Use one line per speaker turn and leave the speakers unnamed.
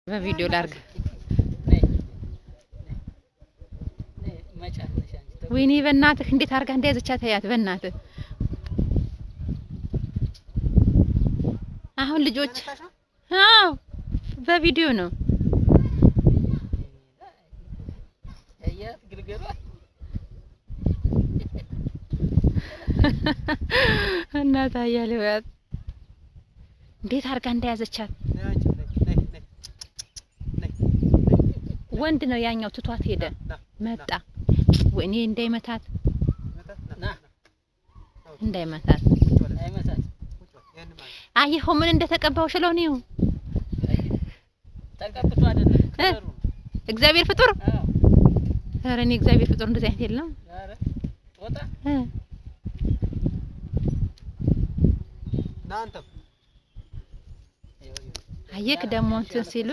በቪዲዮ ላርግ ወይኔ በእናትህ እንዴት አርጋ እንደያዘቻት ያት በእናትህ አሁን ልጆች አዎ በቪዲዮ ነው እናታ ያለዋት እንዴት አርጋ እንደያዘቻት ወንድ ነው ያኛው ትቷት ሄደ መጣ ወይኔ እንዳይመታት አየኸው ምን እንደተቀባው ሽሎኔው ተቀብቶ አይደለም ከሩ እግዚአብሔር ፍጡር ኧረ እኔ እግዚአብሔር ፍጡር እንደዚህ አይነት የለም ኧረ ወጣ ናንተ አየክ ደሞ እንትን ሲሉ